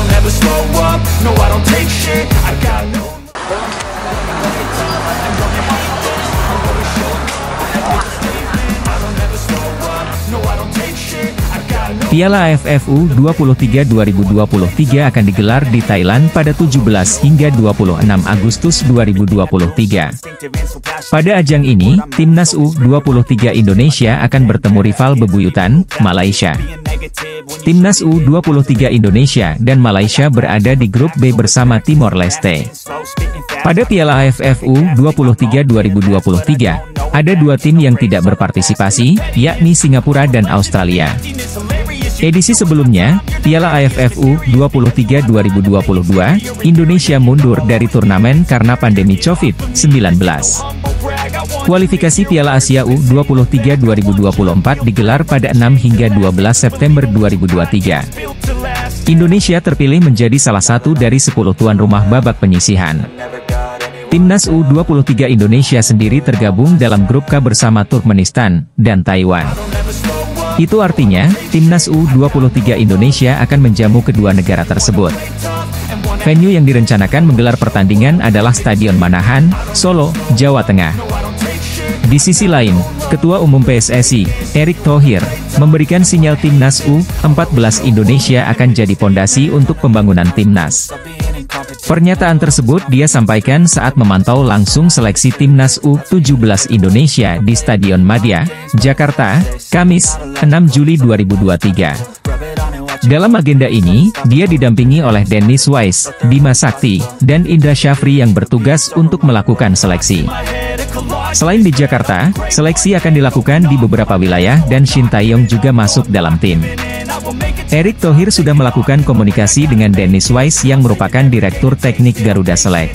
don't ever slow up, no I don't take shit, I got no. Piala AFF U23 2023 akan digelar di Thailand pada 17 hingga 26 Agustus 2023. Pada ajang ini, Timnas U23 Indonesia akan bertemu rival bebuyutan, Malaysia. Timnas U23 Indonesia dan Malaysia berada di grup B bersama Timor Leste. Pada Piala AFF U23 2023, ada dua tim yang tidak berpartisipasi, yakni Singapura dan Australia. Edisi sebelumnya, Piala AFF U23 2022, Indonesia mundur dari turnamen karena pandemi COVID-19. Kualifikasi Piala Asia U23 2024 digelar pada 6 hingga 12 September 2023. Indonesia terpilih menjadi salah satu dari 10 tuan rumah babak penyisihan. Timnas U23 Indonesia sendiri tergabung dalam grup K bersama Turkmenistan dan Taiwan. Itu artinya, Timnas U23 Indonesia akan menjamu kedua negara tersebut. Venue yang direncanakan menggelar pertandingan adalah Stadion Manahan, Solo, Jawa Tengah. Di sisi lain, Ketua Umum PSSI, Erick Thohir, memberikan sinyal Timnas U14 Indonesia akan jadi pondasi untuk pembangunan Timnas. Pernyataan tersebut dia sampaikan saat memantau langsung seleksi Timnas U17 Indonesia di Stadion Madia, Jakarta, Kamis, 6 Juli 2023. Dalam agenda ini, dia didampingi oleh Dennis Wise, Bima Sakti, dan Indra Syafri yang bertugas untuk melakukan seleksi. Selain di Jakarta, seleksi akan dilakukan di beberapa wilayah dan Shin Tae-yong juga masuk dalam tim. Erick Thohir sudah melakukan komunikasi dengan Dennis Wise yang merupakan Direktur Teknik Garuda Select.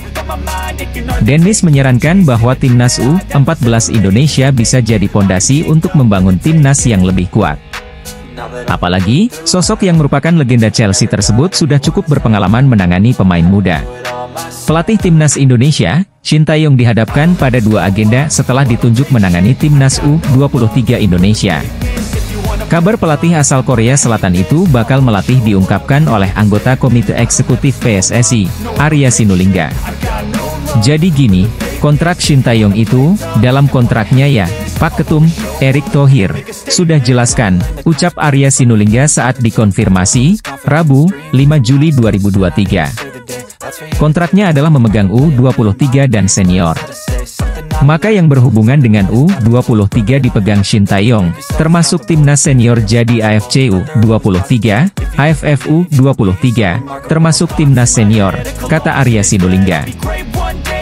Dennis menyarankan bahwa Timnas U14 Indonesia bisa jadi pondasi untuk membangun Timnas yang lebih kuat. Apalagi, sosok yang merupakan legenda Chelsea tersebut sudah cukup berpengalaman menangani pemain muda. Pelatih Timnas Indonesia, Shin Tae-yong dihadapkan pada dua agenda setelah ditunjuk menangani Timnas U23 Indonesia. Kabar pelatih asal Korea Selatan itu bakal melatih diungkapkan oleh anggota Komite Eksekutif PSSI, Arya Sinulinga. Jadi gini, kontrak Shin Tae-yong itu, dalam kontraknya ya, Pak Ketum, Erick Thohir, sudah jelaskan, ucap Arya Sinulinga saat dikonfirmasi, Rabu, 5 Juli 2023. Kontraknya adalah memegang U23 dan senior. Maka yang berhubungan dengan U23 dipegang Shin Tae-yong, termasuk timnas senior jadi AFC U23, AFF U23, termasuk timnas senior, kata Arya Sinulinga.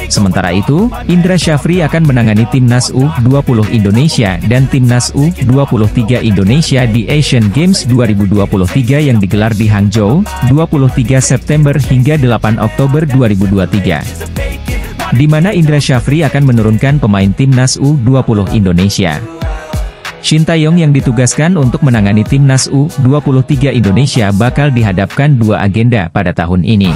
Sementara itu, Indra Syafri akan menangani Timnas U20 Indonesia dan Timnas U23 Indonesia di Asian Games 2023 yang digelar di Hangzhou, 23 September hingga 8 Oktober 2023. Di mana Indra Syafri akan menurunkan pemain Timnas U20 Indonesia. Shin Tae-yong yang ditugaskan untuk menangani Timnas U23 Indonesia bakal dihadapkan dua agenda pada tahun ini.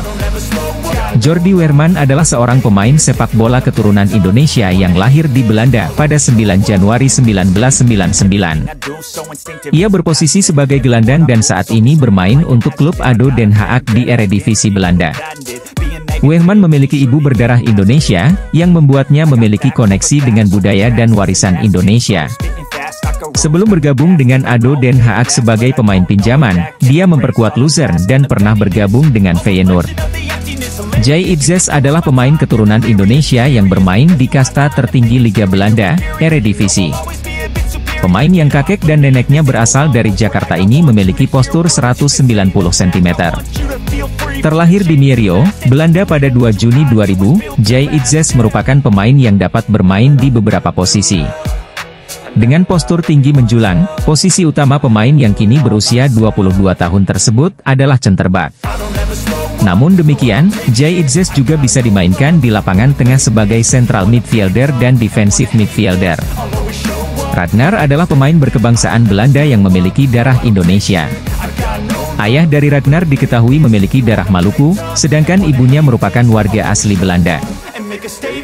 Jordi Weerman adalah seorang pemain sepak bola keturunan Indonesia yang lahir di Belanda pada 9 Januari 1999. Ia berposisi sebagai gelandang dan saat ini bermain untuk klub ADO Den Haag di Eredivisie Belanda. Weerman memiliki ibu berdarah Indonesia, yang membuatnya memiliki koneksi dengan budaya dan warisan Indonesia. Sebelum bergabung dengan ADO Den Haag sebagai pemain pinjaman, dia memperkuat Luzern dan pernah bergabung dengan Feyenoord. Jay Itzes adalah pemain keturunan Indonesia yang bermain di kasta tertinggi Liga Belanda, Eredivisie. Pemain yang kakek dan neneknya berasal dari Jakarta ini memiliki postur 190 cm. Terlahir di Mierio, Belanda pada 2 Juni 2000, Jay Itzes merupakan pemain yang dapat bermain di beberapa posisi. Dengan postur tinggi menjulang, posisi utama pemain yang kini berusia 22 tahun tersebut adalah centerback. Namun demikian, Jay Itzes juga bisa dimainkan di lapangan tengah sebagai central midfielder dan defensive midfielder. Ragnar adalah pemain berkebangsaan Belanda yang memiliki darah Indonesia. Ayah dari Ragnar diketahui memiliki darah Maluku, sedangkan ibunya merupakan warga asli Belanda.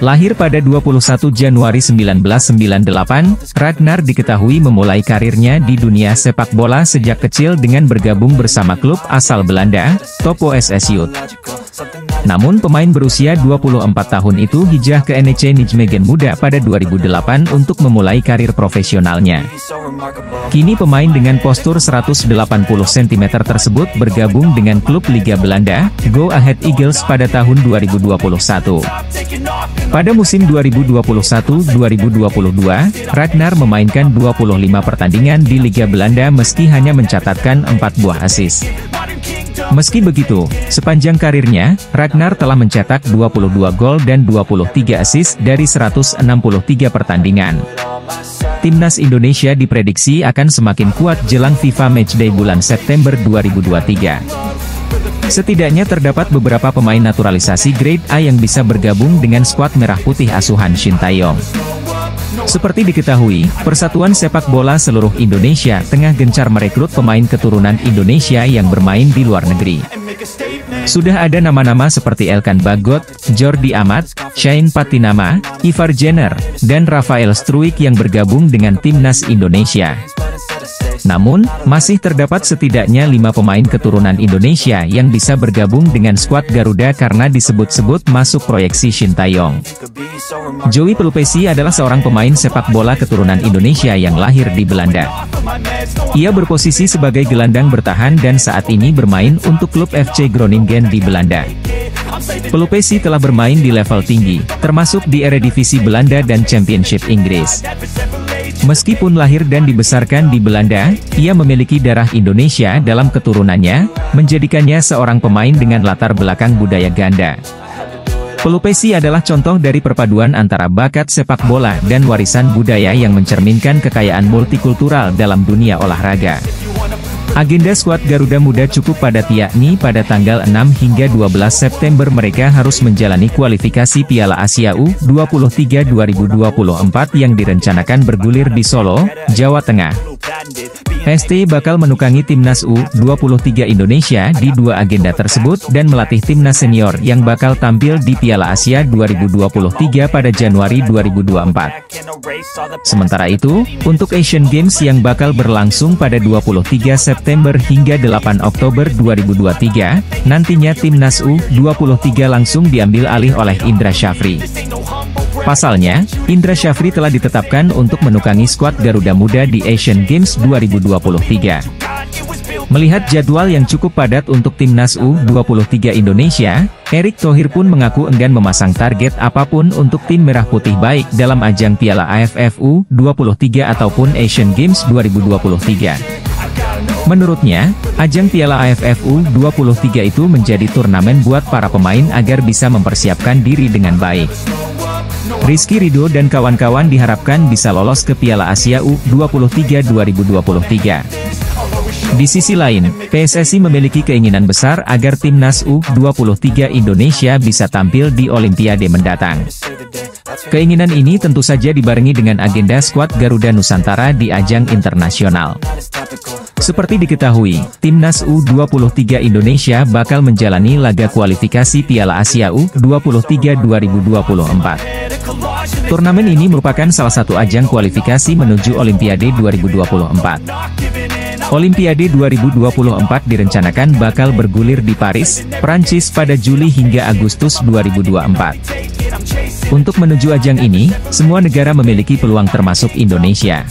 Lahir pada 21 Januari 1998, Ragnar diketahui memulai karirnya di dunia sepak bola sejak kecil dengan bergabung bersama klub asal Belanda, Topo SS Youth. Namun pemain berusia 24 tahun itu hijrah ke NEC Nijmegen Muda pada 2008 untuk memulai karir profesionalnya. Kini pemain dengan postur 180 cm tersebut bergabung dengan klub Liga Belanda, Go Ahead Eagles pada tahun 2021. Pada musim 2021-2022, Ragnar memainkan 25 pertandingan di Liga Belanda meski hanya mencatatkan 4 buah assist. Meski begitu, sepanjang karirnya, Ragnar telah mencetak 22 gol dan 23 assist dari 163 pertandingan. Timnas Indonesia diprediksi akan semakin kuat jelang FIFA Matchday bulan September 2023. Setidaknya terdapat beberapa pemain naturalisasi grade A yang bisa bergabung dengan skuad merah putih asuhan Shin Tae-yong. Seperti diketahui, Persatuan Sepak Bola Seluruh Indonesia tengah gencar merekrut pemain keturunan Indonesia yang bermain di luar negeri. Sudah ada nama-nama seperti Elkan Bagot, Jordi Amat, Shane Patinama, Ivar Jenner, dan Rafael Struijk yang bergabung dengan Timnas Indonesia. Namun, masih terdapat setidaknya 5 pemain keturunan Indonesia yang bisa bergabung dengan skuad Garuda karena disebut-sebut masuk proyeksi Shin Tae-yong. Joey Pelupesi adalah seorang pemain sepak bola keturunan Indonesia yang lahir di Belanda. Ia berposisi sebagai gelandang bertahan dan saat ini bermain untuk klub FC Groningen di Belanda. Pelupesi telah bermain di level tinggi, termasuk di Eredivisie Belanda dan Championship Inggris. Meskipun lahir dan dibesarkan di Belanda, ia memiliki darah Indonesia dalam keturunannya, menjadikannya seorang pemain dengan latar belakang budaya ganda. Pelupesi adalah contoh dari perpaduan antara bakat sepak bola dan warisan budaya yang mencerminkan kekayaan multikultural dalam dunia olahraga. Agenda skuad Garuda Muda cukup padat, yakni pada tanggal 6 hingga 12 September mereka harus menjalani kualifikasi Piala Asia U23 2024 yang direncanakan bergulir di Solo, Jawa Tengah. PST bakal menukangi Timnas U23 Indonesia di 2 agenda tersebut dan melatih timnas senior yang bakal tampil di Piala Asia 2023 pada Januari 2024. Sementara itu, untuk Asian Games yang bakal berlangsung pada 23 September hingga 8 Oktober 2023, nantinya Timnas U23 langsung diambil alih oleh Indra Syafri. Pasalnya, Indra Syafri telah ditetapkan untuk menukangi skuad Garuda Muda di Asian Games 2023. Melihat jadwal yang cukup padat untuk Timnas U23 Indonesia, Erick Thohir pun mengaku enggan memasang target apapun untuk tim merah putih baik dalam ajang Piala AFF U23 ataupun Asian Games 2023. Menurutnya, ajang Piala AFF U23 itu menjadi turnamen buat para pemain agar bisa mempersiapkan diri dengan baik. Rizky Ridho dan kawan-kawan diharapkan bisa lolos ke Piala Asia U23 2023. Di sisi lain, PSSI memiliki keinginan besar agar Timnas U23 Indonesia bisa tampil di Olimpiade mendatang. Keinginan ini tentu saja dibarengi dengan agenda skuad Garuda Nusantara di ajang internasional. Seperti diketahui, Timnas U23 Indonesia bakal menjalani laga kualifikasi Piala Asia U23 2024. Turnamen ini merupakan salah satu ajang kualifikasi menuju Olimpiade 2024. Olimpiade 2024 direncanakan bakal bergulir di Paris, Prancis pada Juli hingga Agustus 2024. Untuk menuju ajang ini, semua negara memiliki peluang termasuk Indonesia.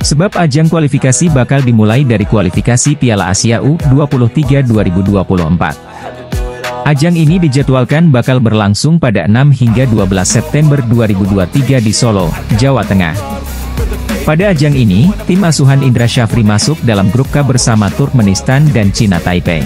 Sebab ajang kualifikasi bakal dimulai dari kualifikasi Piala Asia U23 2024. Ajang ini dijadwalkan bakal berlangsung pada 6 hingga 12 September 2023 di Solo, Jawa Tengah. Pada ajang ini, tim asuhan Indra Syafri masuk dalam grup K bersama Turkmenistan dan Cina Taipei.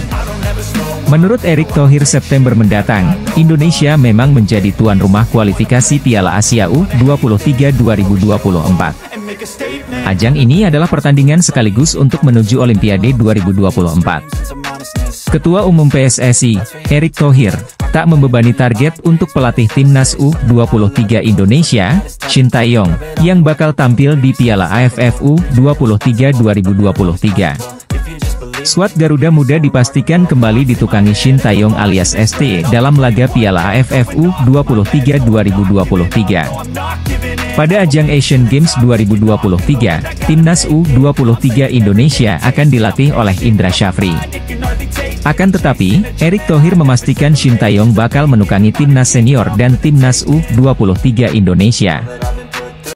Menurut Erick Thohir, September mendatang, Indonesia memang menjadi tuan rumah kualifikasi Piala Asia U23 2024. Ajang ini adalah pertandingan sekaligus untuk menuju Olimpiade 2024. Ketua Umum PSSI, Erick Thohir, tak membebani target untuk pelatih Timnas U23 Indonesia, Shin Tae-yong, yang bakal tampil di Piala AFF U23 2023. Skuad Garuda Muda dipastikan kembali ditukangi Shin Taeyong alias ST dalam laga Piala AFF U23 2023. Pada ajang Asian Games 2023, Timnas U23 Indonesia akan dilatih oleh Indra Syafri. Akan tetapi, Erick Thohir memastikan Shin Taeyong bakal menukangi Timnas Senior dan Timnas U23 Indonesia.